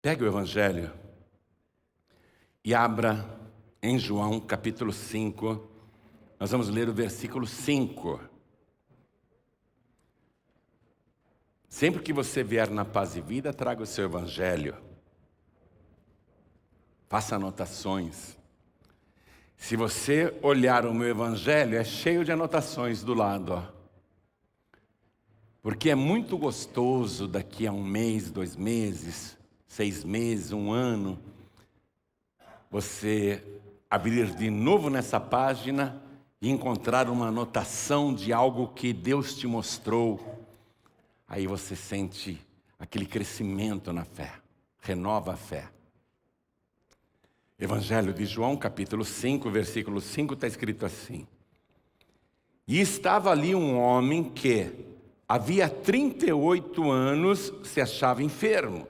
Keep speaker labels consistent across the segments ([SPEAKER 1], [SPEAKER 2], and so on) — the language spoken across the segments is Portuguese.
[SPEAKER 1] Pegue o Evangelho e abra em João capítulo 5. Nós vamos ler o versículo 5. Sempre que você vier na Paz e Vida, traga o seu Evangelho. Faça anotações. Se você olhar o meu Evangelho, é cheio de anotações do lado, ó. Porque é muito gostoso daqui a 1 mês, 2 meses, 6 meses, 1 ano, você abrir de novo nessa página e encontrar uma anotação de algo que Deus te mostrou. Aí você sente aquele crescimento na fé, renova a fé. Evangelho de João, capítulo 5, versículo 5, está escrito assim: E estava ali um homem que havia 38 anos se achava enfermo.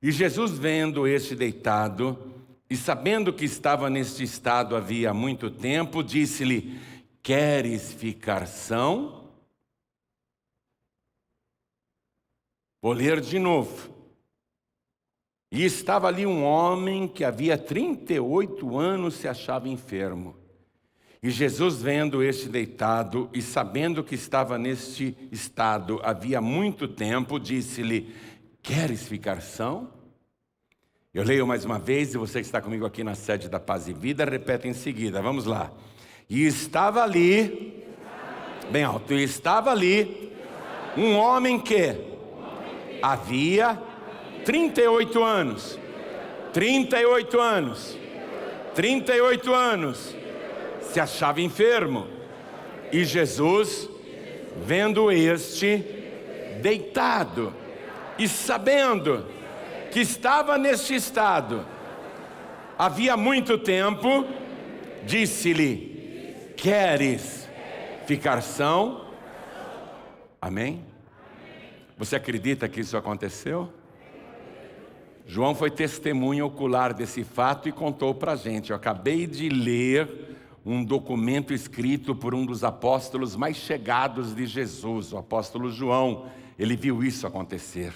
[SPEAKER 1] E Jesus, vendo este deitado, e sabendo que estava neste estado havia muito tempo, disse-lhe: Queres ficar são? Vou ler de novo. E estava ali um homem que havia 38 anos se achava enfermo. E Jesus, vendo este deitado, e sabendo que estava neste estado havia muito tempo, disse-lhe: Queres ficar são? Eu leio mais uma vez, e você que está comigo aqui na sede da Paz e Vida, repete em seguida, vamos lá. E estava ali, bem alto, e estava ali um homem que havia 38 anos, 38 anos, 38 anos, se achava enfermo. E Jesus, vendo este deitado, e sabendo que estava neste estado havia muito tempo, disse-lhe: Queres ficar são? Amém? Você acredita que isso aconteceu? João foi testemunha ocular desse fato e contou para a gente. Eu acabei de ler um documento escrito por um dos apóstolos mais chegados de Jesus, o apóstolo João. Ele viu isso acontecer.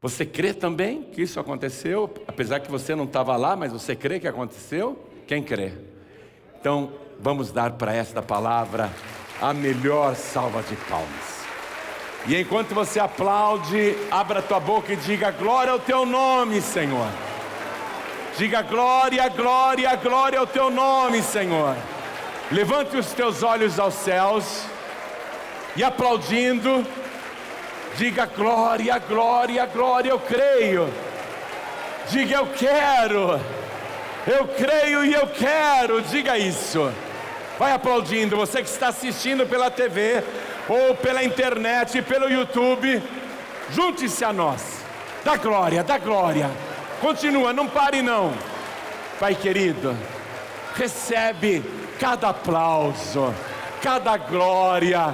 [SPEAKER 1] Você crê também que isso aconteceu? Apesar que você não estava lá, mas você crê que aconteceu? Quem crê? Então, vamos dar para esta palavra a melhor salva de palmas. E enquanto você aplaude, abra a tua boca e diga: glória ao teu nome, Senhor. Diga: glória, glória, glória ao teu nome, Senhor. Levante os teus olhos aos céus e, aplaudindo, diga: glória, glória, glória, eu creio. Diga: eu quero. Eu creio e eu quero. Diga isso. Vai aplaudindo. Você que está assistindo pela TV ou pela internet, pelo YouTube, junte-se a nós. Dá glória, dá glória. Continua, não pare não. Pai querido, recebe cada aplauso, cada glória,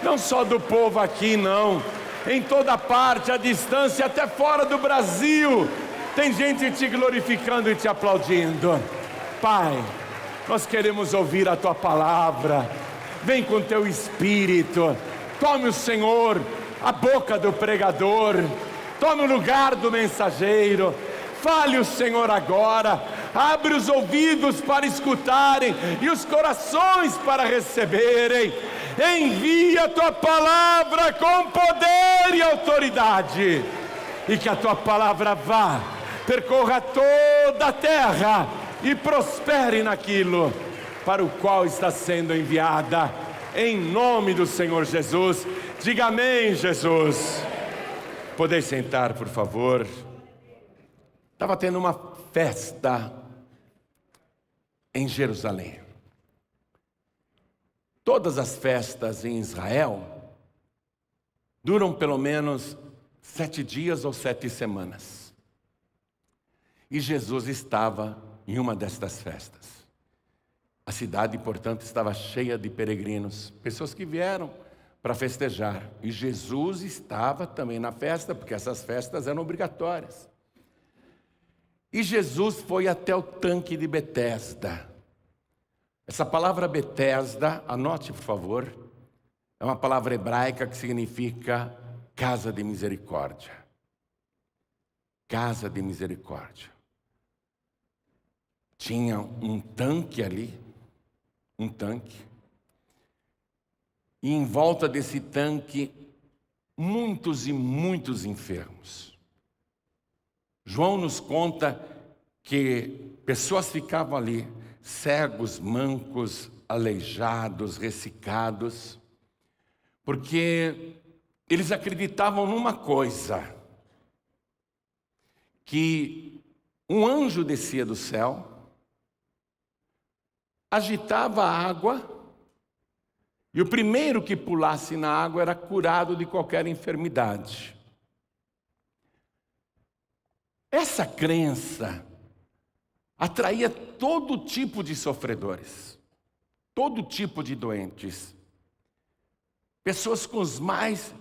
[SPEAKER 1] não só do povo aqui não, em toda parte, à distância, até fora do Brasil, tem gente te glorificando e te aplaudindo. Pai, nós queremos ouvir a tua palavra. Vem com teu espírito. Tome o Senhor a boca do pregador, tome o lugar do mensageiro. Fale o Senhor agora. Abre os ouvidos para escutarem e os corações para receberem. Envia a tua palavra com poder e autoridade, e que a tua palavra vá, percorra toda a terra e prospere naquilo para o qual está sendo enviada, em nome do Senhor Jesus. Diga amém, Jesus. Podem sentar, por favor. Estava tendo uma festa em Jerusalém. Todas as festas em Israel duram pelo menos 7 dias ou 7 semanas. E Jesus estava em uma destas festas. A cidade, portanto, estava cheia de peregrinos, pessoas que vieram para festejar. E Jesus estava também na festa, porque essas festas eram obrigatórias. E Jesus foi até o tanque de Betesda. Essa palavra Betesda, anote por favor, é uma palavra hebraica que significa casa de misericórdia. casa de misericórdia. Tinha um tanque ali, e em volta desse tanque, muitos e muitos enfermos. João nos conta que pessoas ficavam ali, cegos, mancos, aleijados, ressecados, porque eles acreditavam numa coisa, que um anjo descia do céu, agitava a água, e o primeiro que pulasse na água era curado de qualquer enfermidade. Essa crença atraía todo tipo de sofredores, todo tipo de doentes, pessoas com os mais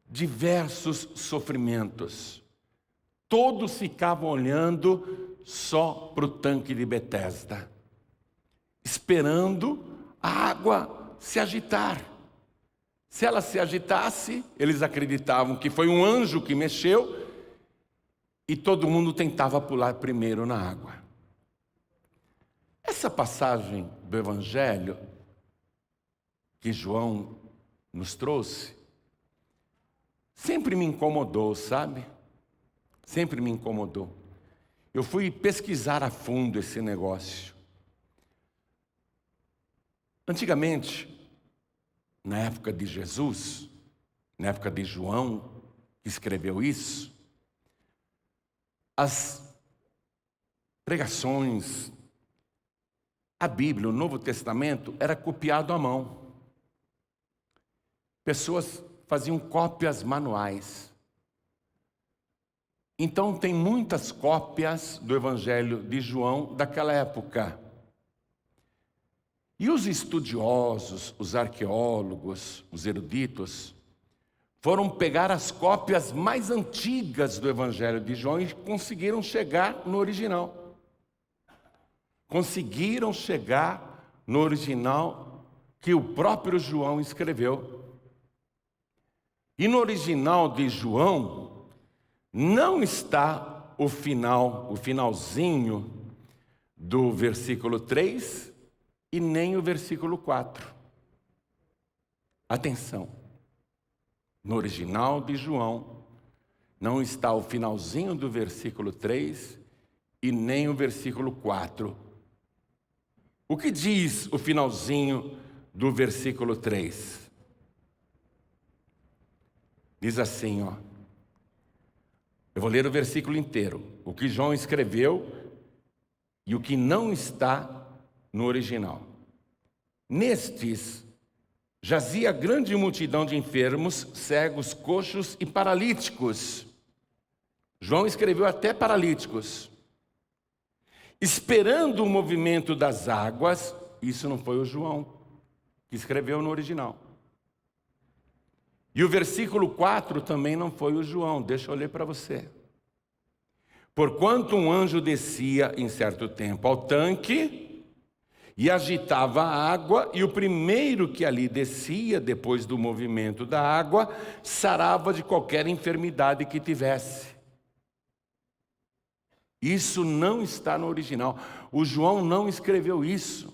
[SPEAKER 1] diversos sofrimentos. Todos ficavam olhando só para o tanque de Betesda, esperando a água se agitar. Se ela se agitasse, eles acreditavam que foi um anjo que mexeu, e todo mundo tentava pular primeiro na água. Essa passagem do Evangelho que João nos trouxe, sempre me incomodou, sabe? Sempre me incomodou. Eu fui pesquisar a fundo esse negócio. Antigamente, na época de Jesus, na época de João, que escreveu isso, as pregações, a Bíblia, o Novo Testamento, era copiado à mão. Pessoas faziam cópias manuais. Então tem muitas cópias do Evangelho de João daquela época. E os estudiosos, os arqueólogos, os eruditos, foram pegar as cópias mais antigas do Evangelho de João e conseguiram chegar no original. Conseguiram chegar no original que o próprio João escreveu. E no original de João não está o finalzinho do versículo 3 e nem o versículo 4. Atenção, no original de João não está o finalzinho do versículo 3 e nem o versículo 4. O que diz o finalzinho do versículo 3? Diz assim, ó. Eu vou ler o versículo inteiro. O que João escreveu e o que não está no original. Nestes jazia grande multidão de enfermos, cegos, coxos e paralíticos. João escreveu até paralíticos. Esperando o movimento das águas, isso não foi o João que escreveu no original. E o versículo 4 também não foi o João, deixa eu ler para você. Porquanto um anjo descia em certo tempo ao tanque e agitava a água, e o primeiro que ali descia, depois do movimento da água, sarava de qualquer enfermidade que tivesse. Isso não está no original. O João não escreveu isso.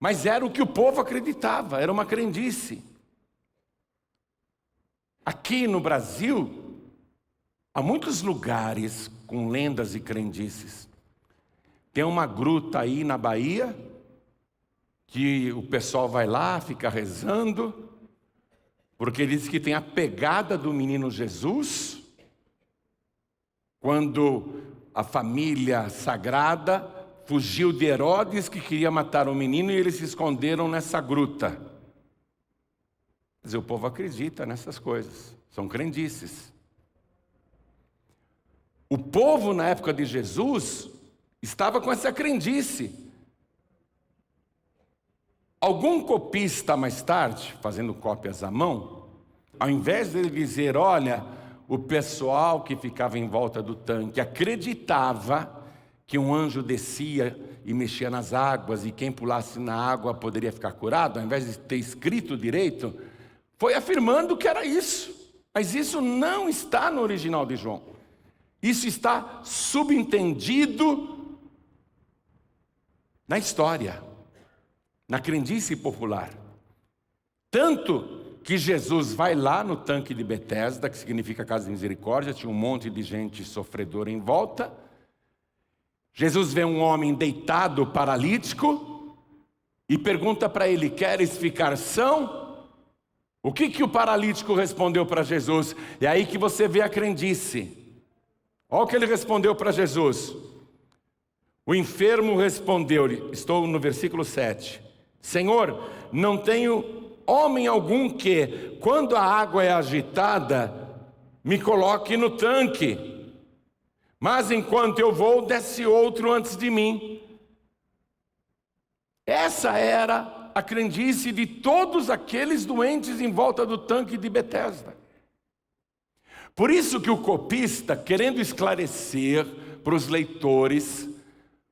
[SPEAKER 1] Mas era o que o povo acreditava, era uma crendice. Aqui no Brasil, há muitos lugares com lendas e crendices. Tem uma gruta aí na Bahia, que o pessoal vai lá, fica rezando, porque diz que tem a pegada do menino Jesus, quando a família sagrada fugiu de Herodes, que queria matar o menino, e eles se esconderam nessa gruta. Quer dizer, o povo acredita nessas coisas, são crendices. O povo na época de Jesus estava com essa crendice. Algum copista mais tarde, fazendo cópias à mão, ao invés de ele dizer, olha, o pessoal que ficava em volta do tanque acreditava que um anjo descia e mexia nas águas e quem pulasse na água poderia ficar curado, ao invés de ter escrito direito, foi afirmando que era isso. Mas isso não está no original de João. Isso está subentendido na história, na crendice popular. Tanto que Jesus vai lá no tanque de Betesda, que significa casa de misericórdia, tinha um monte de gente sofredora em volta. Jesus vê um homem deitado, paralítico, e pergunta para ele: queres ficar são? O que o paralítico respondeu para Jesus? É aí que você vê a crendice. Olha o que ele respondeu para Jesus. O enfermo respondeu-lhe, estou no versículo 7. Senhor, não tenho homem algum que, quando a água é agitada, me coloque no tanque. Mas enquanto eu vou, desce outro antes de mim. Essa era a crendice de todos aqueles doentes em volta do tanque de Betesda. Por isso que o copista, querendo esclarecer para os leitores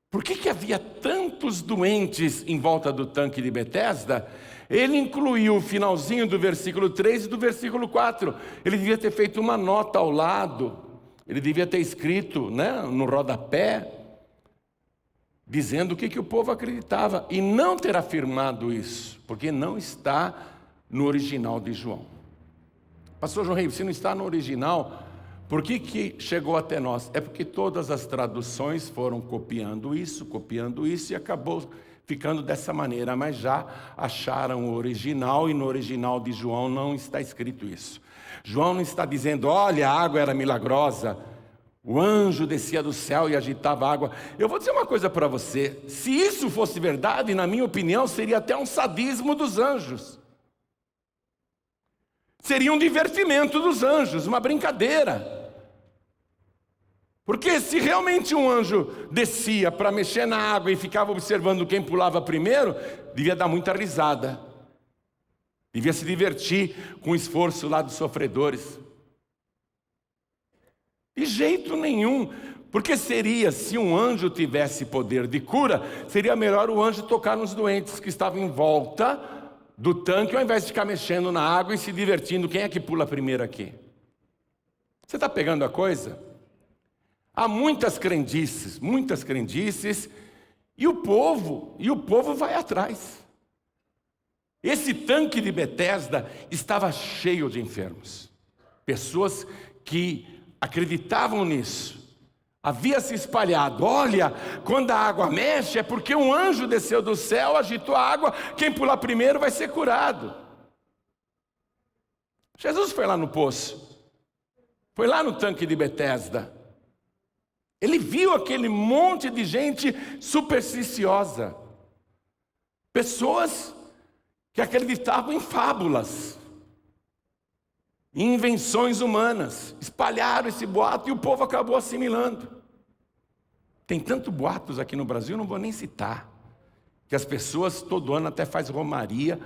[SPEAKER 1] por que havia tantos doentes em volta do tanque de Betesda, ele incluiu o finalzinho do versículo 3 e do versículo 4. Ele devia ter feito uma nota ao lado, ele devia ter escrito, no rodapé, dizendo o que o povo acreditava, e não ter afirmado isso, porque não está no original de João. Pastor João Rei, se não está no original, por que chegou até nós? É porque todas as traduções foram copiando isso, e acabou ficando dessa maneira, mas já acharam o original, e no original de João não está escrito isso. João não está dizendo, olha, a água era milagrosa, o anjo descia do céu e agitava a água. Eu vou dizer uma coisa para você, se isso fosse verdade, na minha opinião, seria até um sadismo dos anjos. Seria um divertimento dos anjos, uma brincadeira. Porque se realmente um anjo descia para mexer na água e ficava observando quem pulava primeiro, devia dar muita risada. Devia se divertir com o esforço lá dos sofredores. De jeito nenhum. Porque se um anjo tivesse poder de cura, seria melhor o anjo tocar nos doentes que estavam em volta do tanque, ao invés de ficar mexendo na água e se divertindo. Quem é que pula primeiro aqui? Você está pegando a coisa? Há muitas crendices, e o povo vai atrás. Esse tanque de Betesda estava cheio de enfermos, pessoas que acreditavam nisso. Havia se espalhado, olha, quando a água mexe é porque um anjo desceu do céu, agitou a água, quem pular primeiro vai ser curado. Jesus foi lá no poço, foi lá no tanque de Betesda. Ele viu aquele monte de gente supersticiosa, pessoas que acreditavam em fábulas, em invenções humanas, espalharam esse boato e o povo acabou assimilando. Tem tanto boatos aqui no Brasil, não vou nem citar, que as pessoas todo ano até faz romaria,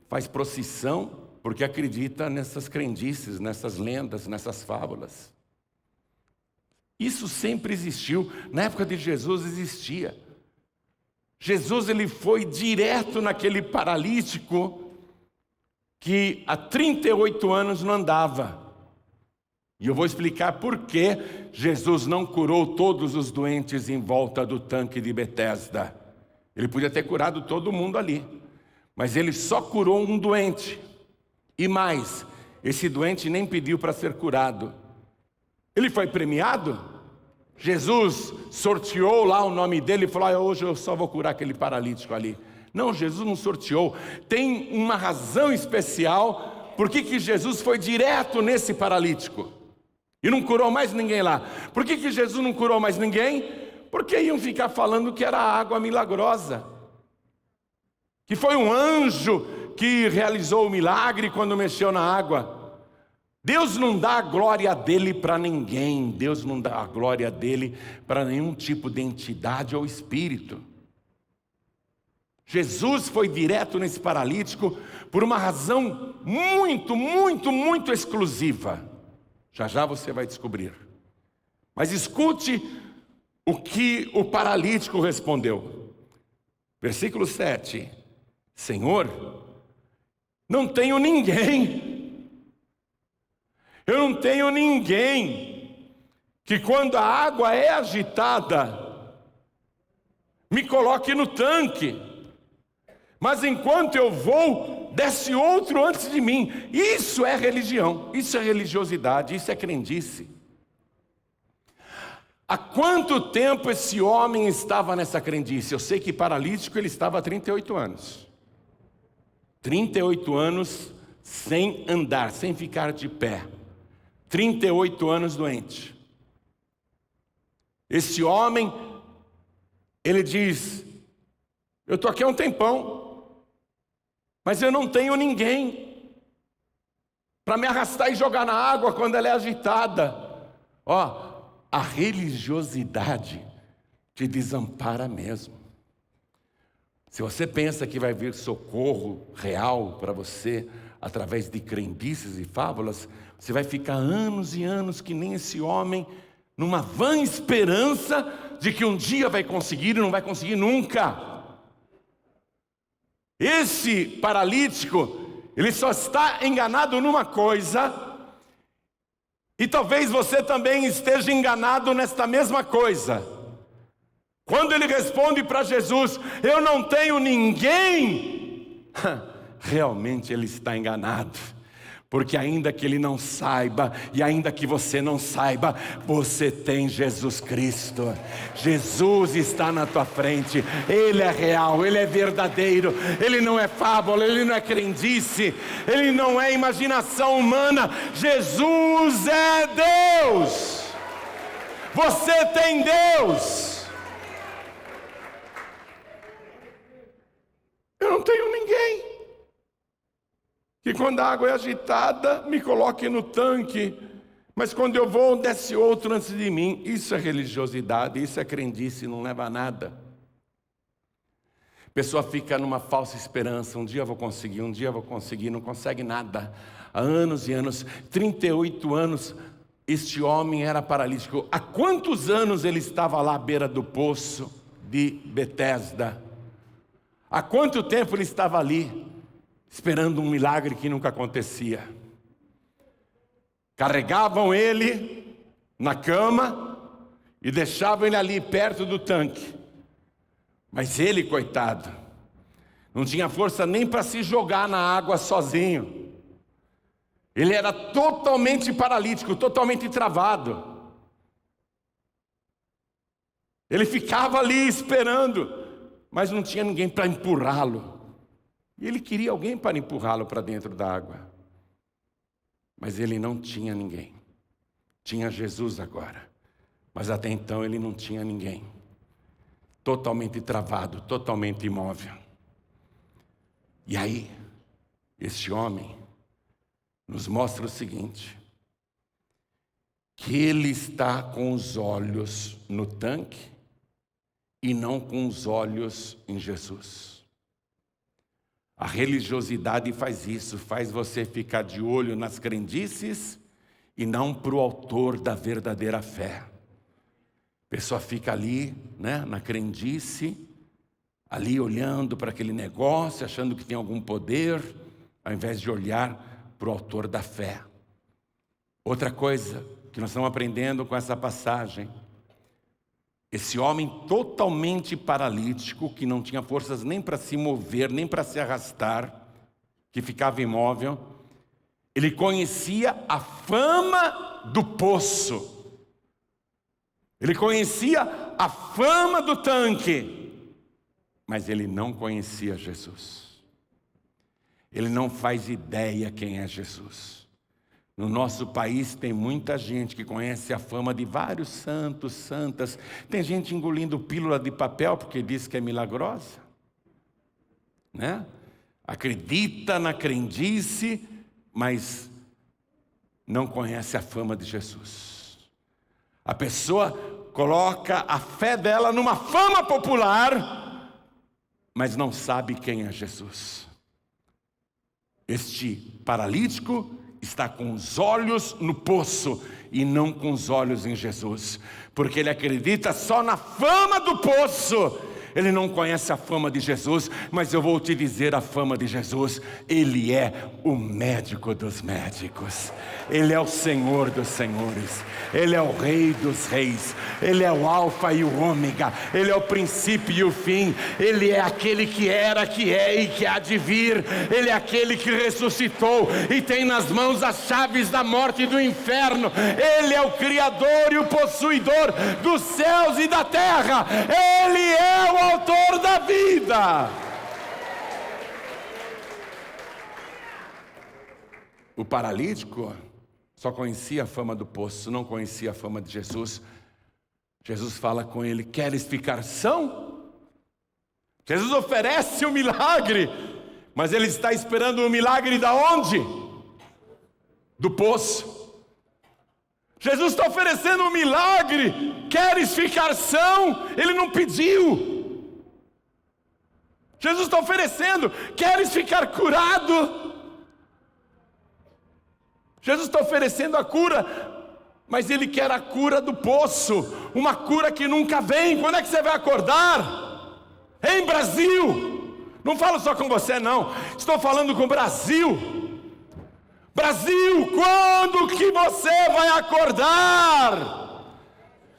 [SPEAKER 1] faz procissão, porque acredita nessas crendices, nessas lendas, nessas fábulas. Isso sempre existiu, na época de Jesus existia. Jesus ele foi direto naquele paralítico que há 38 anos não andava. E eu vou explicar por que Jesus não curou todos os doentes em volta do tanque de Betesda. Ele podia ter curado todo mundo ali, mas ele só curou um doente. E mais, esse doente nem pediu para ser curado. Ele foi premiado? Jesus sorteou lá o nome dele e falou, hoje eu só vou curar aquele paralítico ali. Não, Jesus não sorteou. Tem uma razão especial por que Jesus foi direto nesse paralítico e não curou mais ninguém lá. Por que Jesus não curou mais ninguém? Porque iam ficar falando que era água milagrosa, que foi um anjo que realizou o milagre quando mexeu na água. Deus não dá a glória dele para ninguém. Deus não dá a glória dele para nenhum tipo de entidade ou espírito. Jesus foi direto nesse paralítico por uma razão muito exclusiva. Já você vai descobrir. Mas escute o que o paralítico respondeu. Versículo 7. Senhor, não tenho ninguém. Eu não tenho ninguém que quando a água é agitada, me coloque no tanque. Mas enquanto eu vou, desce outro antes de mim. Isso é religião, isso é religiosidade, isso é crendice. Há quanto tempo esse homem estava nessa crendice? Eu sei que paralítico ele estava há 38 anos. 38 anos sem andar, sem ficar de pé. 38 anos doente. Esse homem, ele diz: eu estou aqui há um tempão, mas eu não tenho ninguém para me arrastar e jogar na água quando ela é agitada. Ó, a religiosidade te desampara mesmo. Se você pensa que vai vir socorro real para você através de crendices e fábulas, você vai ficar anos e anos que nem esse homem, numa vã esperança de que um dia vai conseguir e não vai conseguir nunca. Esse paralítico, ele só está enganado numa coisa, e talvez você também esteja enganado nesta mesma coisa. Quando ele responde para Jesus: eu não tenho ninguém, realmente ele está enganado. Porque ainda que ele não saiba, e ainda que você não saiba, você tem Jesus Cristo. Jesus está na tua frente, Ele é real, Ele é verdadeiro, Ele não é fábula, Ele não é crendice, Ele não é imaginação humana. Jesus é Deus. Você tem Deus. Eu não tenho ninguém que quando a água é agitada, me coloque no tanque, mas quando eu vou, desce outro antes de mim. Isso é religiosidade, isso é crendice, não leva a nada. A pessoa fica numa falsa esperança: um dia eu vou conseguir, um dia eu vou conseguir, não consegue nada. Há anos e anos, 38 anos, este homem era paralítico. Há quantos anos ele estava lá à beira do poço de Betesda? Há quanto tempo ele estava ali, esperando um milagre que nunca acontecia? Carregavam ele na cama e deixavam ele ali perto do tanque. Mas ele, coitado, não tinha força nem para se jogar na água sozinho. Ele era totalmente paralítico, totalmente travado. Ele ficava ali esperando, mas não tinha ninguém para empurrá-lo. E ele queria alguém para empurrá-lo para dentro da água. Mas ele não tinha ninguém. Tinha Jesus agora. Mas até então ele não tinha ninguém. Totalmente travado, totalmente imóvel. E aí, este homem nos mostra o seguinte: que ele está com os olhos no tanque e não com os olhos em Jesus. A religiosidade faz isso, faz você ficar de olho nas crendices e não para o autor da verdadeira fé. A pessoa fica ali, né, na crendice, ali olhando para aquele negócio, achando que tem algum poder, ao invés de olhar para o autor da fé. Outra coisa que nós estamos aprendendo com essa passagem: esse homem totalmente paralítico, que não tinha forças nem para se mover, nem para se arrastar, que ficava imóvel, ele conhecia a fama do poço. Ele conhecia a fama do tanque, mas ele não conhecia Jesus. Ele não faz ideia quem é Jesus. No nosso país tem muita gente que conhece a fama de vários santos, santas. Tem gente engolindo pílula de papel porque diz que é milagrosa, né? Acredita na crendice, mas não conhece a fama de Jesus. A pessoa coloca a fé dela numa fama popular, mas não sabe quem é Jesus. Este paralítico está com os olhos no poço e não com os olhos em Jesus, porque ele acredita só na fama do poço. ele não conhece a fama de Jesus, mas eu vou te dizer a fama de Jesus. Ele é o médico dos médicos, Ele é o Senhor dos senhores, Ele é o Rei dos reis, Ele é o Alfa e o Ômega, Ele é o princípio e o fim, Ele é aquele que era, que é e que há de vir, Ele é aquele que ressuscitou e tem nas mãos as chaves da morte e do inferno. Ele é o Criador e o possuidor dos céus e da terra. Ele é o autor da vida. O paralítico só conhecia a fama do poço, não conhecia a fama de Jesus. Jesus fala com ele: queres ficar são? Jesus oferece um milagre, mas ele está esperando o milagre da onde? Do poço. Jesus está oferecendo um milagre. Queres ficar são? Ele não pediu. Jesus está oferecendo. Queres ficar curado? Jesus está oferecendo a cura, mas Ele quer a cura do poço, uma cura que nunca vem. Quando é que você vai acordar? Em Brasil. Não falo só com você não, estou falando com o Brasil. Brasil, quando que você vai acordar?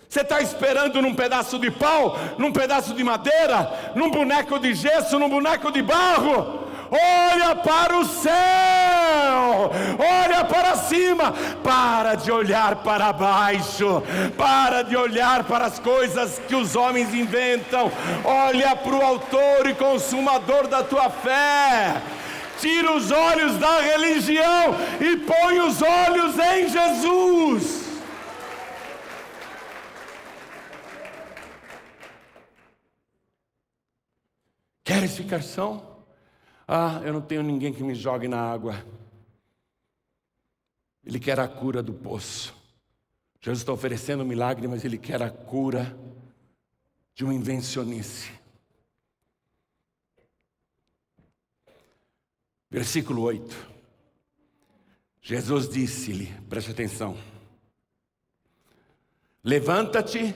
[SPEAKER 1] Você está esperando num pedaço de pau, num pedaço de madeira, num boneco de gesso, num boneco de barro? Olha para o céu, olha para cima, para de olhar para baixo, para de olhar para as coisas que os homens inventam, olha para o autor e consumador da tua fé. Tira os olhos da religião e põe os olhos em Jesus. Queres ficar são? Ah, eu não tenho ninguém que me jogue na água. Ele quer a cura do poço. Jesus está oferecendo um milagre, mas Ele quer a cura de uma invencionice. Versículo 8. Jesus disse-lhe, preste atenção: levanta-te,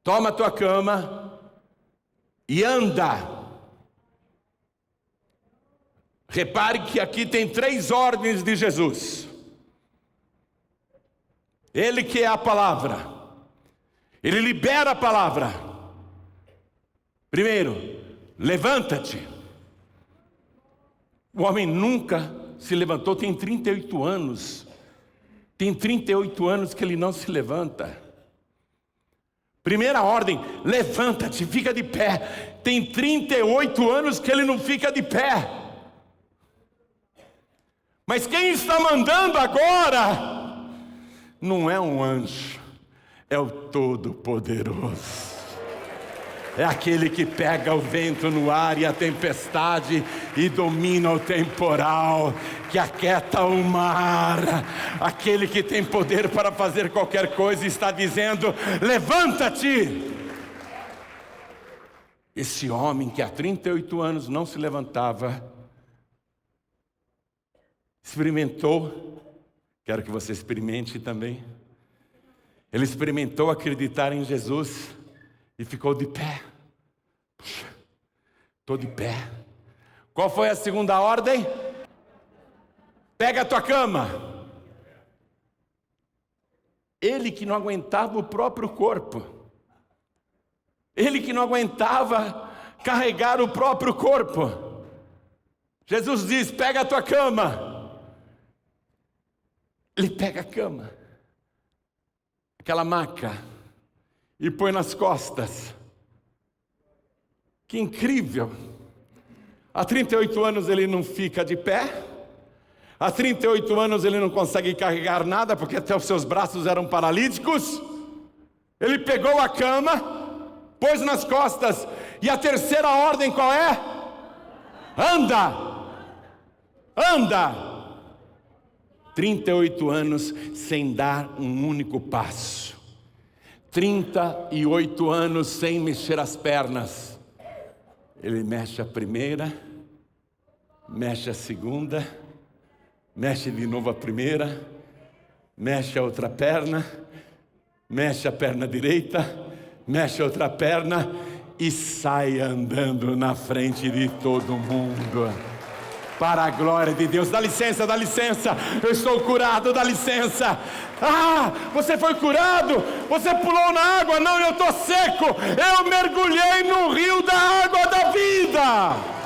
[SPEAKER 1] toma a tua cama e anda. Repare que aqui tem 3 ordens de Jesus. Ele que é a palavra, Ele libera a palavra. Primeiro, levanta-te. O homem nunca se levantou, tem 38 anos. Tem 38 anos que ele não se levanta. Primeira ordem, levanta-te, fica de pé. Tem 38 anos que ele não fica de pé. Mas quem está mandando agora não é um anjo, é o Todo-Poderoso. É aquele que pega o vento no ar e a tempestade e domina o temporal, que aquieta o mar. Aquele que tem poder para fazer qualquer coisa está dizendo: levanta-te. Esse homem que há 38 anos não se levantava, experimentou, quero que você experimente também. Ele experimentou acreditar em Jesus e ficou de pé. Puxa, estou de pé. Qual foi a segunda ordem? Pega a tua cama. Ele que não aguentava o próprio corpo, ele que não aguentava carregar o próprio corpo, Jesus diz: pega a tua cama. Ele pega a cama, aquela maca, e põe nas costas. Que incrível! Há 38 anos ele não fica de pé. Há 38 anos ele não consegue carregar nada, porque até os seus braços eram paralíticos. Ele pegou a cama, pôs nas costas. E a terceira ordem qual é? Anda! Anda! 38 anos sem dar um único passo. 38 anos sem mexer as pernas. Ele mexe a primeira, mexe a segunda, mexe de novo a primeira, mexe a outra perna, mexe a perna direita, mexe a outra perna, e sai andando na frente de todo mundo. Para a glória de Deus. Dá licença, eu estou curado, dá licença. Ah, você foi curado? Você pulou na água? Não, eu estou seco. Eu mergulhei no rio da água da vida.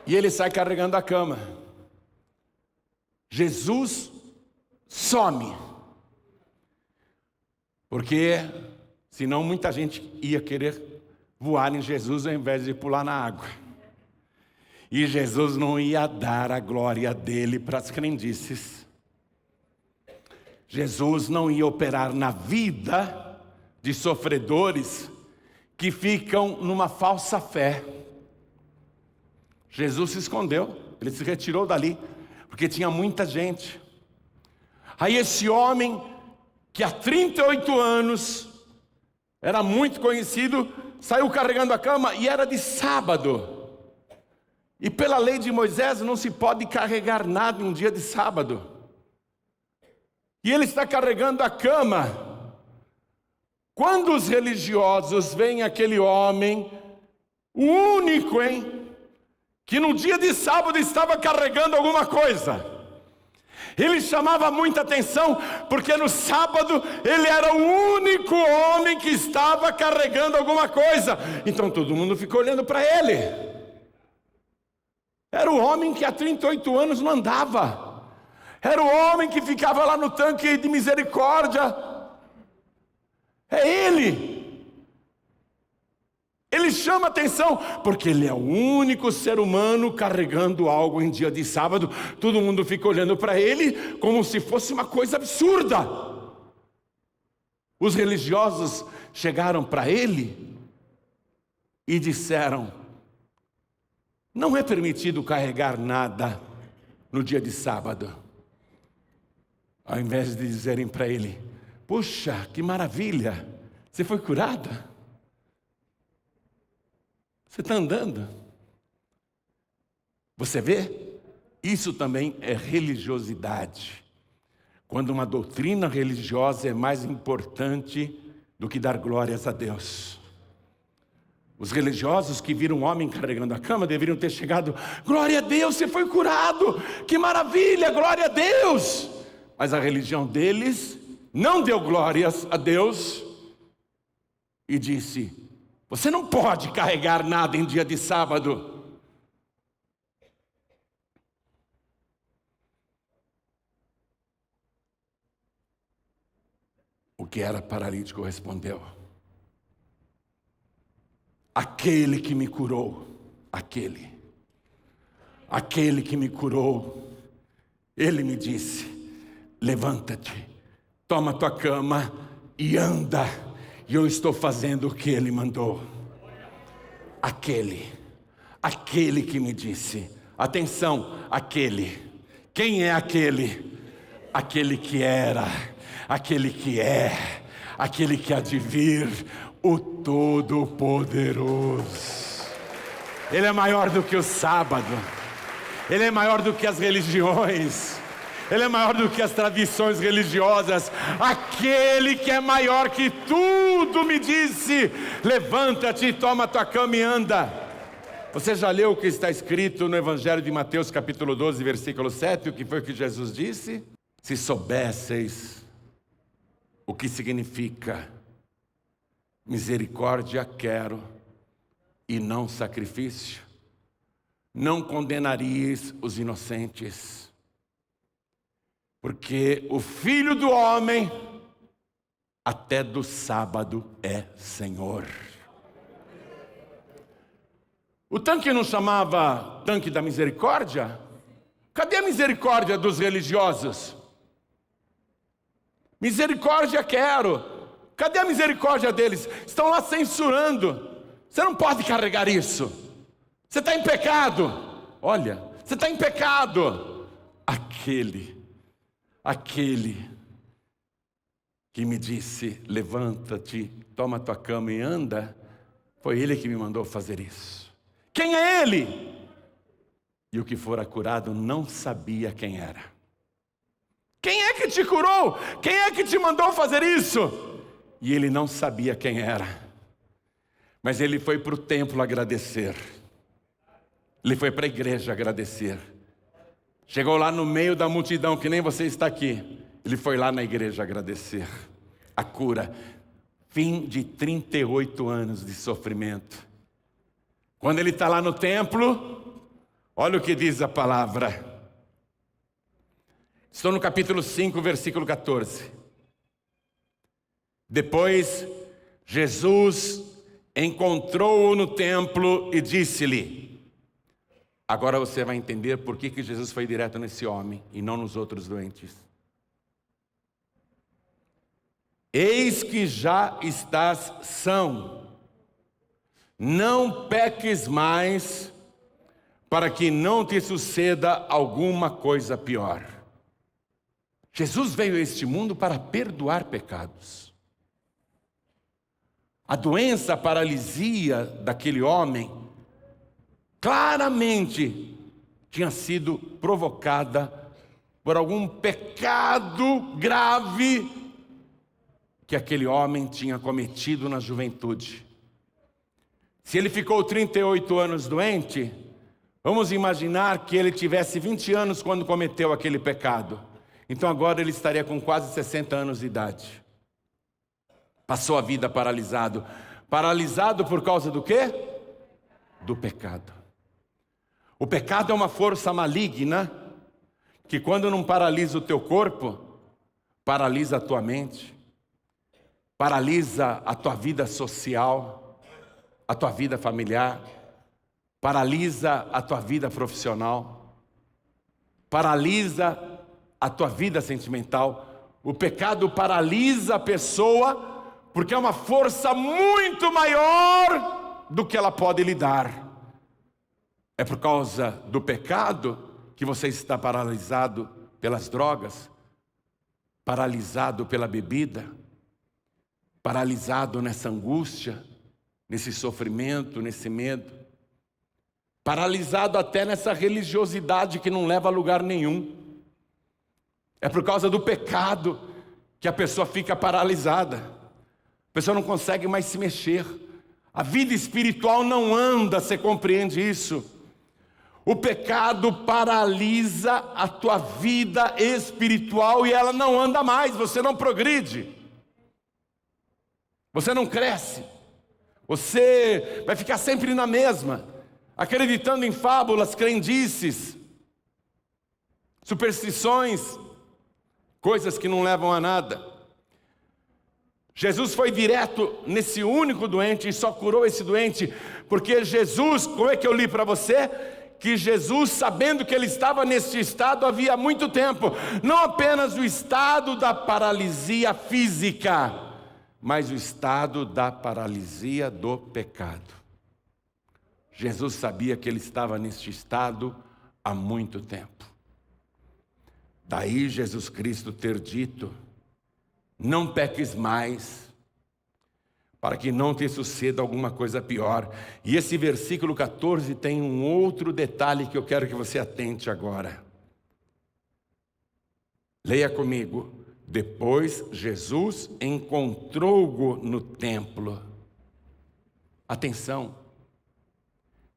[SPEAKER 1] E ele sai carregando a cama. Jesus some. Porque senão muita gente ia querer voar em Jesus ao invés de pular na água. E Jesus não ia dar a glória dele para as crendices. Jesus não ia operar na vida de sofredores que ficam numa falsa fé. Jesus se escondeu, ele se retirou dali, porque tinha muita gente. Aí esse homem, que há 38 anos era muito conhecido, saiu carregando a cama e era de sábado. E pela lei de Moisés não se pode carregar nada em um dia de sábado. E ele está carregando a cama. Quando os religiosos veem aquele homem, o único, que no dia de sábado estava carregando alguma coisa, ele chamava muita atenção, porque no sábado ele era o único homem que estava carregando alguma coisa. Então todo mundo ficou olhando para ele. Era o homem que há 38 anos não andava. Era o homem que ficava lá no tanque de misericórdia. É ele. Ele chama atenção, porque ele é o único ser humano carregando algo em dia de sábado. Todo mundo fica olhando para ele como se fosse uma coisa absurda. Os religiosos chegaram para ele e disseram: não é permitido carregar nada no dia de sábado. Ao invés de dizerem para ele: puxa, que maravilha, você foi curada? Você está andando? Você vê? Isso também é religiosidade. Quando uma doutrina religiosa é mais importante do que dar glórias a Deus. Os religiosos que viram um homem carregando a cama deveriam ter chegado: glória a Deus, você foi curado, que maravilha, glória a Deus. Mas a religião deles não deu glórias a Deus e disse: você não pode carregar nada em dia de sábado. O que era paralítico respondeu: aquele que me curou, aquele que me curou, ele me disse: levanta-te, toma tua cama e anda. E eu estou fazendo o que ele mandou. Aquele que me disse. Atenção, aquele. Quem é aquele? Aquele que era, aquele que é, aquele que há de vir, o Todo-Poderoso. Ele é maior do que o sábado. Ele é maior do que as religiões. Ele é maior do que as tradições religiosas. Aquele que é maior que tudo me disse: levanta-te, toma tua cama e anda. Você já leu o que está escrito no Evangelho de Mateus capítulo 12, versículo 7? O que foi que Jesus disse? Se soubesseis o que significa misericórdia quero e não sacrifício, não condenaríeis os inocentes. Porque o Filho do Homem até do sábado é Senhor. O tanque não chamava tanque da misericórdia? Cadê a misericórdia dos religiosos? Misericórdia quero. Cadê a misericórdia deles? Estão lá censurando. Você não pode carregar isso. Você está em pecado. Olha, você está em pecado. Aquele que me disse: levanta-te, toma tua cama e anda, foi ele que me mandou fazer isso. Quem é ele? E o que fora curado não sabia quem era. Quem é que te curou? Quem é que te mandou fazer isso? E ele não sabia quem era. Mas ele foi para o templo agradecer. Ele foi para a igreja agradecer. Chegou lá no meio da multidão, que nem você está aqui. Ele foi lá na igreja agradecer. A cura. Fim de 38 anos de sofrimento. Quando ele está lá no templo, olha o que diz a palavra. Estou no capítulo 5, versículo 14. Depois, Jesus encontrou-o no templo e disse-lhe. Agora você vai entender por que Jesus foi direto nesse homem e não nos outros doentes. Eis que já estás são. Não peques mais, para que não te suceda alguma coisa pior. Jesus veio a este mundo para perdoar pecados. A doença, a paralisia daquele homem, claramente tinha sido provocada por algum pecado grave que aquele homem tinha cometido na juventude. Se ele ficou 38 anos doente, vamos imaginar que ele tivesse 20 anos quando cometeu aquele pecado. Então agora ele estaria com quase 60 anos de idade. Passou a vida paralisado. Paralisado por causa do quê? Do pecado. O pecado é uma força maligna que quando não paralisa o teu corpo, paralisa a tua mente, paralisa a tua vida social, a tua vida familiar, paralisa a tua vida profissional, paralisa a tua vida sentimental. O pecado paralisa a pessoa porque é uma força muito maior do que ela pode lidar. É por causa do pecado que você está paralisado pelas drogas, paralisado pela bebida, paralisado nessa angústia, nesse sofrimento, nesse medo, paralisado até nessa religiosidade que não leva a lugar nenhum. É por causa do pecado que a pessoa fica paralisada. A pessoa não consegue mais se mexer. A vida espiritual não anda, você compreende isso? O pecado paralisa a tua vida espiritual e ela não anda mais, você não progride. Você não cresce. Você vai ficar sempre na mesma, acreditando em fábulas, crendices, superstições, coisas que não levam a nada. Jesus foi direto nesse único doente e só curou esse doente, porque Jesus, como é que eu li para você? Que Jesus, sabendo que ele estava nesse estado havia muito tempo, não apenas o estado da paralisia física, mas o estado da paralisia do pecado. Jesus sabia que ele estava neste estado há muito tempo. Daí Jesus Cristo ter dito, não peques mais, para que não te suceda alguma coisa pior. E esse versículo 14 tem um outro detalhe que eu quero que você atente agora. Leia comigo. Depois Jesus encontrou-o no templo. Atenção,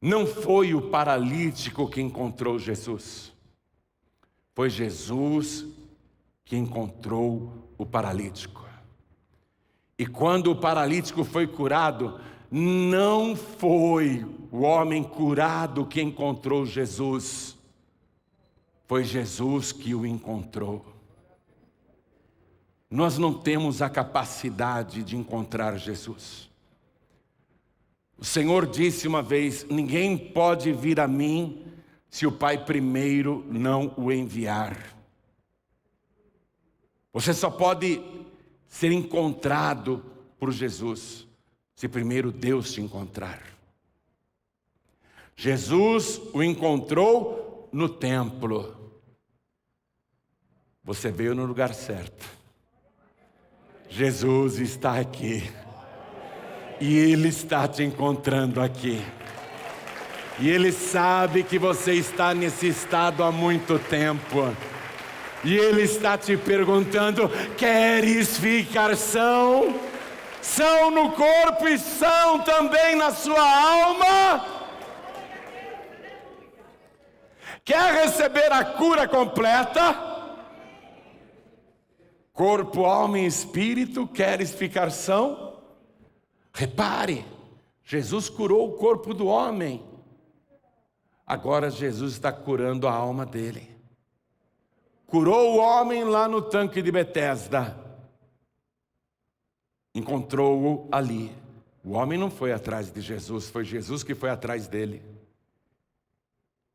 [SPEAKER 1] não foi o paralítico que encontrou Jesus. Foi Jesus que encontrou o paralítico. E quando o paralítico foi curado, não foi o homem curado que encontrou Jesus. Foi Jesus que o encontrou. Nós não temos a capacidade de encontrar Jesus. O Senhor disse uma vez, ninguém pode vir a mim se o Pai primeiro não o enviar. Você só pode ser encontrado por Jesus se primeiro Deus te encontrar. Jesus o encontrou no templo. Você veio no lugar certo. Jesus está aqui. E Ele está te encontrando aqui. E Ele sabe que você está nesse estado há muito tempo. E Ele está te perguntando: queres ficar são? São no corpo e são também na sua alma? Quer receber a cura completa? Corpo, alma e espírito, queres ficar são? Repare, Jesus curou o corpo do homem. Agora Jesus está curando a alma dele. Curou o homem lá no tanque de Betesda. Encontrou-o ali. O homem não foi atrás de Jesus, foi Jesus que foi atrás dele.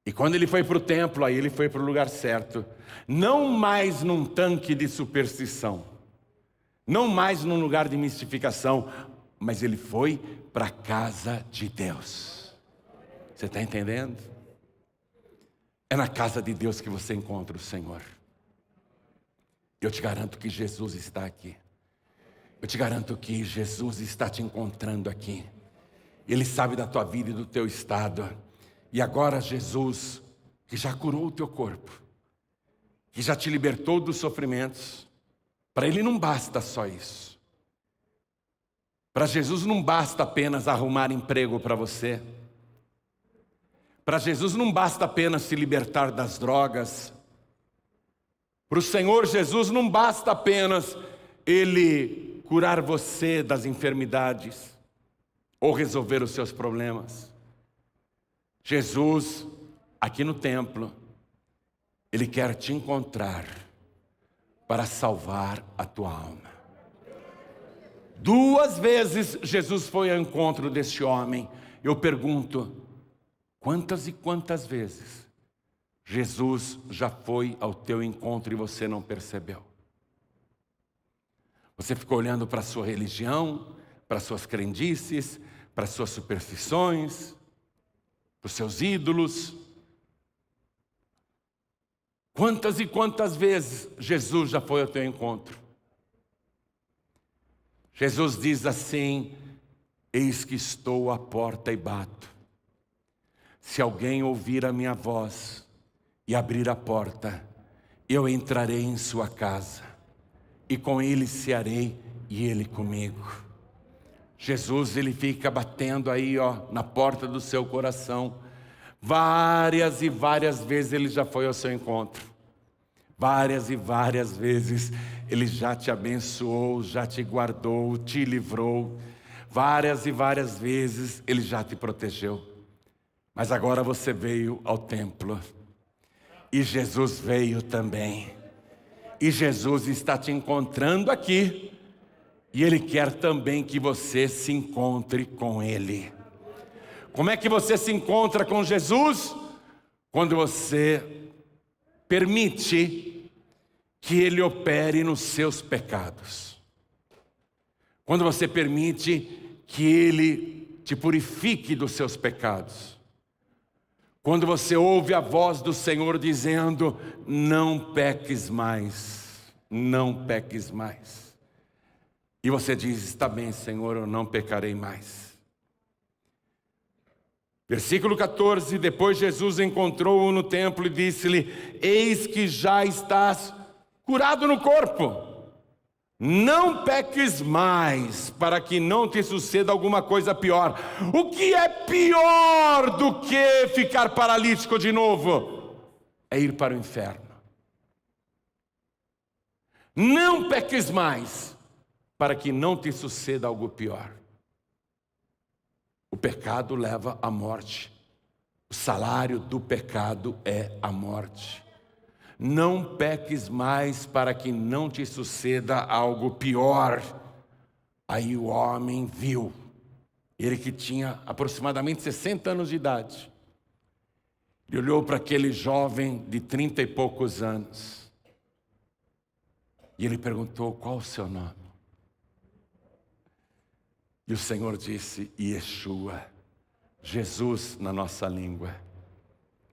[SPEAKER 1] E quando ele foi para o templo, aí ele foi para o lugar certo. Não mais num tanque de superstição. Não mais num lugar de mistificação. Mas ele foi para a casa de Deus. Você está entendendo? É na casa de Deus que você encontra o Senhor. Eu te garanto que Jesus está aqui. Eu te garanto que Jesus está te encontrando aqui. Ele sabe da tua vida e do teu estado. E agora Jesus, que já curou o teu corpo, que já te libertou dos sofrimentos, para Ele não basta só isso. Para Jesus não basta apenas arrumar emprego para você. Para Jesus não basta apenas se libertar das drogas. Para o Senhor Jesus não basta apenas Ele curar você das enfermidades ou resolver os seus problemas. Jesus, aqui no templo, Ele quer te encontrar para salvar a tua alma. 2 vezes Jesus foi ao encontro deste homem. Eu pergunto, quantas e quantas vezes Jesus já foi ao teu encontro e você não percebeu? Você ficou olhando para a sua religião, para as suas crendices, para as suas superstições, para os seus ídolos. Quantas e quantas vezes Jesus já foi ao teu encontro? Jesus diz assim: eis que estou à porta e bato. Se alguém ouvir a minha voz e abrir a porta, eu entrarei em sua casa, e com ele cearei e ele comigo. Jesus, ele fica batendo aí, na porta do seu coração. Várias e várias vezes ele já foi ao seu encontro. Várias e várias vezes ele já te abençoou, já te guardou, te livrou. Várias e várias vezes ele já te protegeu. Mas agora você veio ao templo. E Jesus veio também. E Jesus está te encontrando aqui. E Ele quer também que você se encontre com Ele. Como é que você se encontra com Jesus? Quando você permite que Ele opere nos seus pecados. Quando você permite que Ele te purifique dos seus pecados. Quando você ouve a voz do Senhor dizendo: não peques mais, não peques mais. E você diz: está bem, Senhor, eu não pecarei mais. Versículo 14, depois Jesus encontrou-o no templo e disse-lhe: eis que já estás curado no corpo. Não peques mais, para que não te suceda alguma coisa pior. O que é pior do que ficar paralítico de novo? É ir para o inferno. Não peques mais, para que não te suceda algo pior. O pecado leva à morte. O salário do pecado é a morte. Não peques mais para que não te suceda algo pior. Aí o homem viu, ele que tinha aproximadamente 60 anos de idade, ele olhou para aquele jovem de 30 e poucos anos, e ele perguntou: qual o seu nome? E o Senhor disse: Yeshua. Jesus na nossa língua.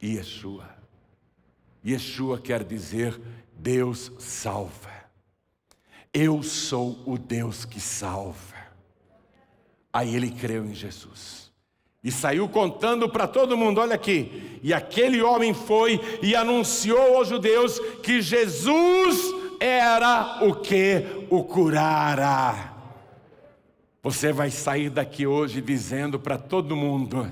[SPEAKER 1] Yeshua. Yeshua quer dizer Deus salva. Eu sou o Deus que salva. Aí ele creu em Jesus. E saiu contando para todo mundo, olha aqui. E aquele homem foi e anunciou aos judeus que Jesus era o que o curara. Você vai sair daqui hoje dizendo para todo mundo,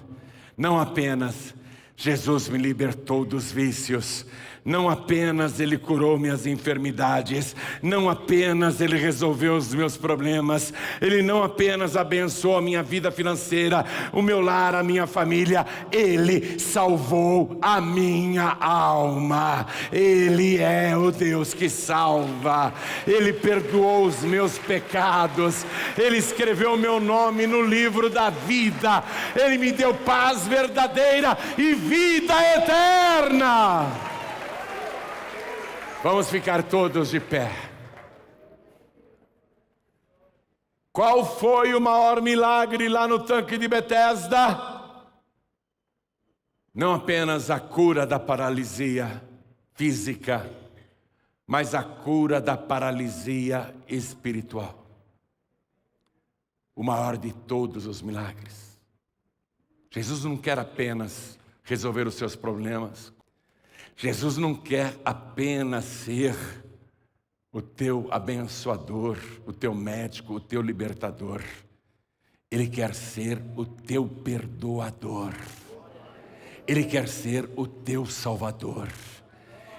[SPEAKER 1] não apenas Jesus me libertou dos vícios, não apenas Ele curou minhas enfermidades, não apenas Ele resolveu os meus problemas, Ele não apenas abençoou a minha vida financeira, o meu lar, a minha família, Ele salvou a minha alma. Ele é o Deus que salva, Ele perdoou os meus pecados, Ele escreveu o meu nome no livro da vida, Ele me deu paz verdadeira e vida eterna. Vamos ficar todos de pé. Qual foi o maior milagre lá no tanque de Betesda? Não apenas a cura da paralisia física, mas a cura da paralisia espiritual. O maior de todos os milagres. Jesus não quer apenas resolver os seus problemas. Jesus não quer apenas ser o teu abençoador, o teu médico, o teu libertador. Ele quer ser o teu perdoador. Ele quer ser o teu salvador.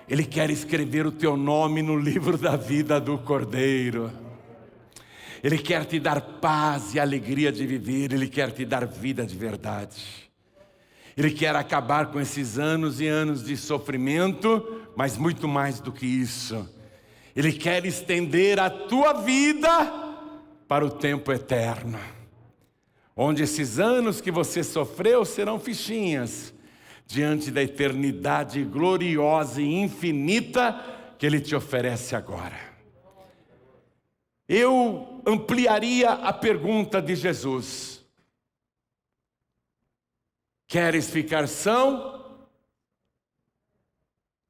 [SPEAKER 1] Ele quer escrever o teu nome no livro da vida do Cordeiro. Ele quer te dar paz e alegria de viver. Ele quer te dar vida de verdade. Ele quer acabar com esses anos e anos de sofrimento, mas muito mais do que isso. Ele quer estender a tua vida para o tempo eterno, onde esses anos que você sofreu serão fichinhas, diante da eternidade gloriosa e infinita que Ele te oferece agora. Eu ampliaria a pergunta de Jesus. Queres ficar são?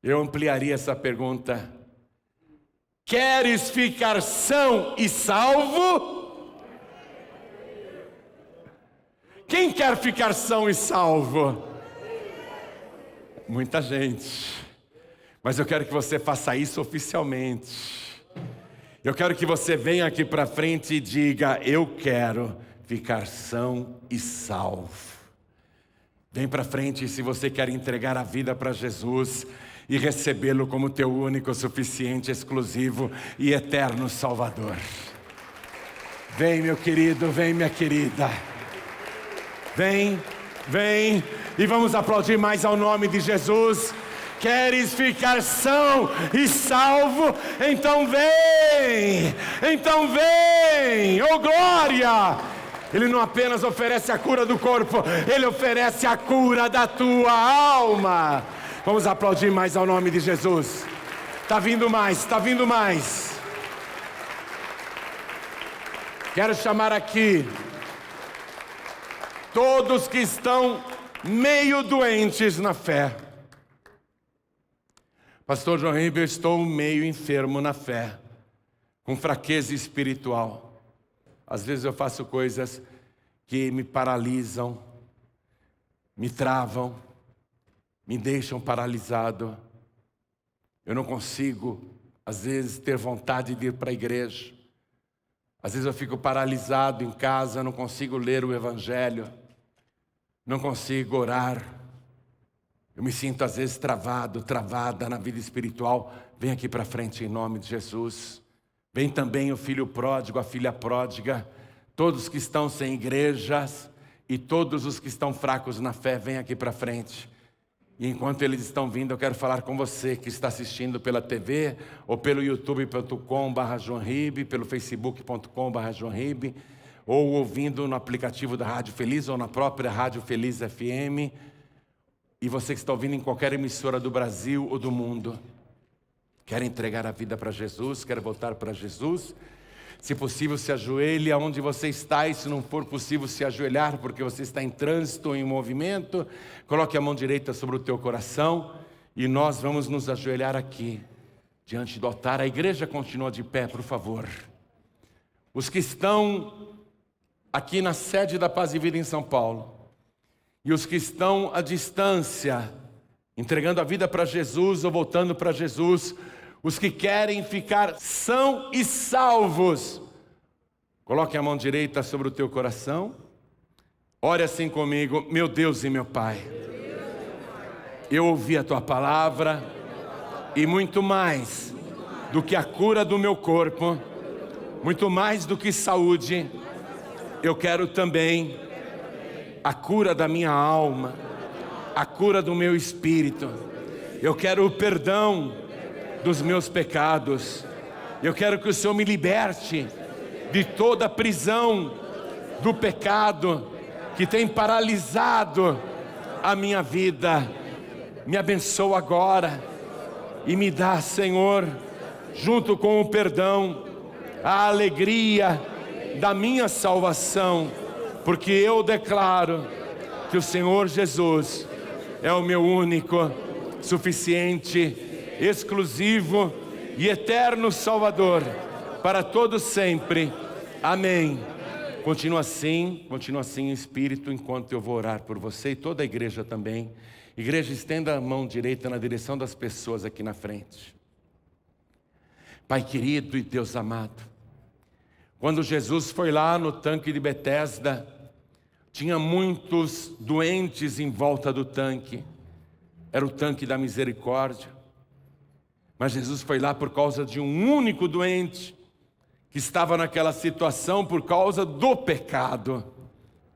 [SPEAKER 1] Eu ampliaria essa pergunta. Queres ficar são e salvo? Quem quer ficar são e salvo? Muita gente. Mas eu quero que você faça isso oficialmente. Eu quero que você venha aqui para frente e diga, eu quero ficar são e salvo. Vem para frente se você quer entregar a vida para Jesus e recebê-lo como teu único, suficiente, exclusivo e eterno Salvador. Vem, meu querido, vem, minha querida. Vem, vem e vamos aplaudir mais ao nome de Jesus. Queres ficar são e salvo? Então vem, oh glória! Ele não apenas oferece a cura do corpo, Ele oferece a cura da tua alma. Vamos aplaudir mais ao nome de Jesus. Está vindo mais, está vindo mais. Quero chamar aqui todos que estão meio doentes na fé. Pastor João Ribeiro, eu estou meio enfermo na fé, com fraqueza espiritual. Às vezes eu faço coisas que me paralisam, me travam, me deixam paralisado. Eu não consigo, às vezes, ter vontade de ir para a igreja. Às vezes eu fico paralisado em casa, não consigo ler o Evangelho, não consigo orar. Eu me sinto às vezes travado, travada na vida espiritual. Vem aqui para frente em nome de Jesus. Vem também o filho pródigo, a filha pródiga, todos que estão sem igrejas e todos os que estão fracos na fé, vem aqui para frente. E enquanto eles estão vindo, eu quero falar com você que está assistindo pela TV, ou pelo youtube.com/joãoribe, pelo facebook.com/joãoribe, ou ouvindo no aplicativo da Rádio Feliz, ou na própria Rádio Feliz FM, e você que está ouvindo em qualquer emissora do Brasil ou do mundo. Quer entregar a vida para Jesus? Quer voltar para Jesus? Se possível, se ajoelhe aonde você está. E se não for possível se ajoelhar, porque você está em trânsito, em movimento, coloque a mão direita sobre o teu coração. E nós vamos nos ajoelhar aqui, diante do altar. A igreja continua de pé, por favor. Os que estão aqui na sede da Paz e Vida em São Paulo, E os que estão à distância, entregando a vida para Jesus ou voltando para Jesus, os que querem ficar são e salvos, coloque a mão direita sobre o teu coração, ore assim comigo: meu Deus e meu Pai, eu ouvi a tua palavra e muito mais do que a cura do meu corpo, muito mais do que saúde, eu quero também a cura da minha alma, a cura do meu espírito. Eu quero o perdão dos meus pecados. Eu quero que o Senhor me liberte de toda a prisão do pecado que tem paralisado a minha vida. Me abençoa agora e me dá, Senhor, junto com o perdão, a alegria da minha salvação, porque eu declaro que o Senhor Jesus é o meu único, suficiente, exclusivo e eterno Salvador para todos sempre. Amém. Continua assim em espírito, enquanto eu vou orar por você e toda a igreja também. Igreja, estenda a mão direita na direção das pessoas aqui na frente. Pai querido e Deus amado, quando Jesus foi lá no tanque de Betesda, tinha muitos doentes em volta do tanque. Era o tanque da misericórdia. Mas Jesus foi lá por causa de um único doente que estava naquela situação por causa do pecado.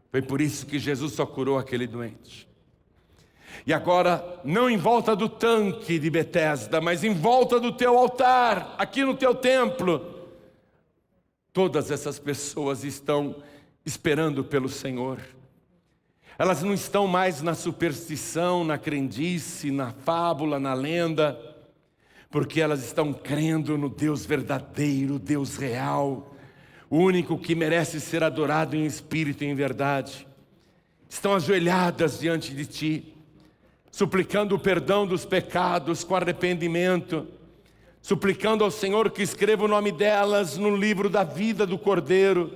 [SPEAKER 1] Foi por isso que Jesus só curou aquele doente. E agora, não em volta do tanque de Betesda, mas em volta do teu altar, aqui no teu templo, todas essas pessoas estão esperando pelo Senhor. Elas não estão mais na superstição, na crendice, na fábula, na lenda, porque elas estão crendo no Deus verdadeiro, Deus real, o único que merece ser adorado em espírito e em verdade. Estão ajoelhadas diante de Ti, suplicando o perdão dos pecados com arrependimento, suplicando ao Senhor que escreva o nome delas no livro da vida do Cordeiro.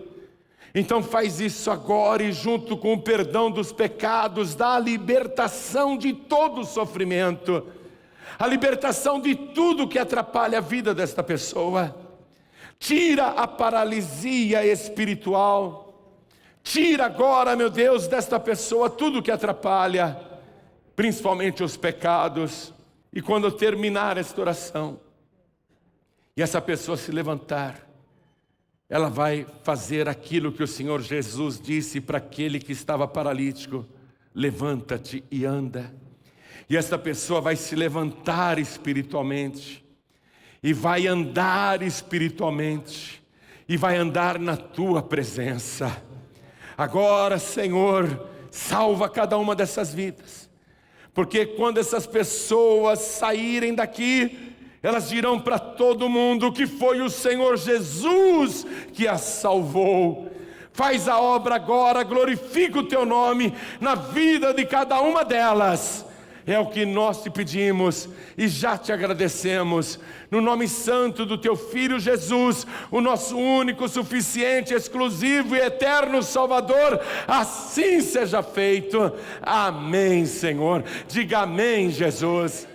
[SPEAKER 1] Então faz isso agora e junto com o perdão dos pecados, dá a libertação de todo o sofrimento, a libertação de tudo que atrapalha a vida desta pessoa. Tira a paralisia espiritual, tira agora, meu Deus, desta pessoa tudo que atrapalha, principalmente os pecados. E quando eu terminar esta oração, e essa pessoa se levantar, ela vai fazer aquilo que o Senhor Jesus disse para aquele que estava paralítico: levanta-te e anda. E essa pessoa vai se levantar espiritualmente, e vai andar espiritualmente, e vai andar na Tua presença. Agora, Senhor, salva cada uma dessas vidas, porque quando essas pessoas saírem daqui, elas dirão para todo mundo que foi o Senhor Jesus que as salvou. Faz a obra agora, glorifica o Teu nome na vida de cada uma delas. É o que nós te pedimos e já te agradecemos. No nome santo do Teu Filho Jesus, o nosso único, suficiente, exclusivo e eterno Salvador, assim seja feito. Amém, Senhor. Diga amém, Jesus.